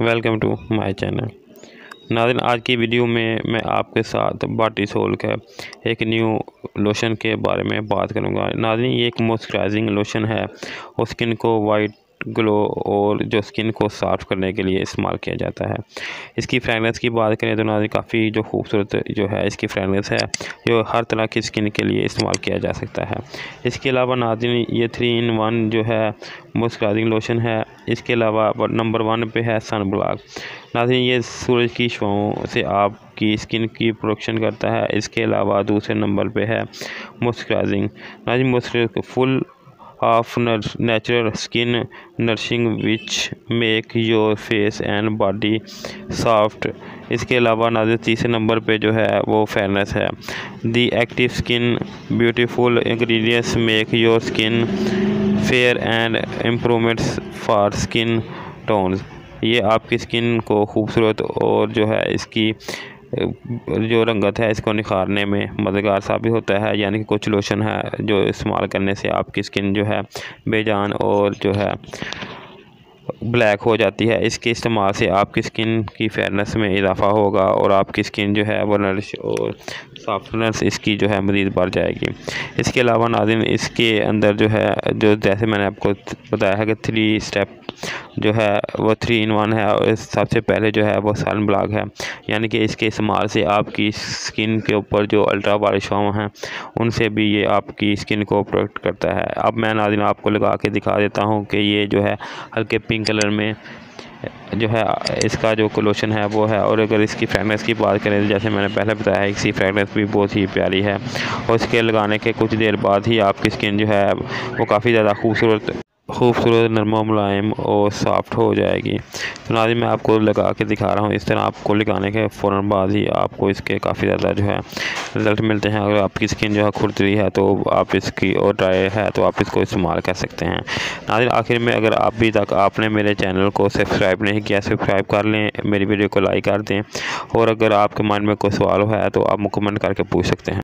Welcome to my channel. नाज़रीन, आज की वीडियो में मैं आपके साथ बाटीसोल का एक न्यू लोशन के बारे में बात करूंगा। नाज़रीन, ये एक मॉइस्चराइजिंग लोशन है और स्किन को वाइट ग्लो और जो स्किन को साफ़ करने के लिए इस्तेमाल किया जाता है। इसकी फ्रेगनेंस की बात करें तो नाज़रीन काफ़ी जो खूबसूरत जो है इसकी फ्रेगनेंस है, जो हर तरह की स्किन के लिए इस्तेमाल किया जा सकता है। इसके अलावा नाज़रीन ये 3 in 1 जो है मॉइस्चराइजिंग लोशन है। इसके अलावा नंबर 1 पे है सन ब्लॉक। नाज़रीन ये सूरज की छाँव से आपकी स्किन की प्रोटेक्शन करता है। इसके अलावा दूसरे नंबर पे है मॉइस्चराइजिंग। नाज़रीन moisture full of natural skin nourishing which make your face and body soft. इसके अलावा नाज़रीन तीसरे नंबर पे जो है वो फेयरनेस है। The active skin beautiful ingredients make your skin fair and improvements for skin tones. ये आपकी स्किन को खूबसूरत और जो है इसकी जो रंगत है इसको निखारने में मददगार साबित होता है। यानी कि कुछ लोशन है जो इस्तेमाल करने से आपकी स्किन जो है बेजान और जो है ब्लैक हो जाती है। इसके इस्तेमाल से आपकी स्किन की फेयरनेस में इजाफा होगा और आपकी स्किन जो है वो नरिश और सॉफ्टनेस इसकी जो है मज़ीद बढ़ जाएगी। इसके अलावा नाज़रीन इसके अंदर जो है जो जैसे मैंने आपको बताया है कि 3 स्टेप जो है वो 3 in 1 है। और सबसे पहले जो है वो सन ब्लॉक है, यानी कि इसके इस्तेमाल से आपकी स्किन के ऊपर जो अल्ट्रा वायलेट छाँव हैं उनसे भी ये आपकी स्किन को प्रोटेक्ट करता है। अब मैं नाज़रीन आपको लगा के दिखा देता हूँ कि ये जो है हल्के पिंक कलर में जो है इसका जो लोशन है वो है। और अगर इसकी फ्रेगनेंस की बात करें तो जैसे मैंने पहले बताया है इसकी फ्रेगनेंस भी बहुत ही प्यारी है और इसके लगाने के कुछ देर बाद ही आपकी स्किन जो है वो काफ़ी ज़्यादा खूबसूरत नरमा मुलायम और सॉफ्ट हो जाएगी। तो नाज़रीन मैं आपको लगा के दिखा रहा हूँ। इस तरह आपको लगाने के फ़ौरन बाद ही आपको इसके काफ़ी ज़्यादा जो है रिज़ल्ट मिलते हैं। अगर आपकी स्किन जो है खुरदरी है तो आप इसकी और ड्राई है तो आप इसको इस्तेमाल कर सकते हैं। नाज़रीन आखिर में अगर अभी तक आपने मेरे चैनल को सब्सक्राइब नहीं किया, सब्सक्राइब कर लें, मेरी वीडियो को लाइक कर दें और अगर आपके मन में कोई सवाल है तो आप कमेंट करके पूछ सकते हैं।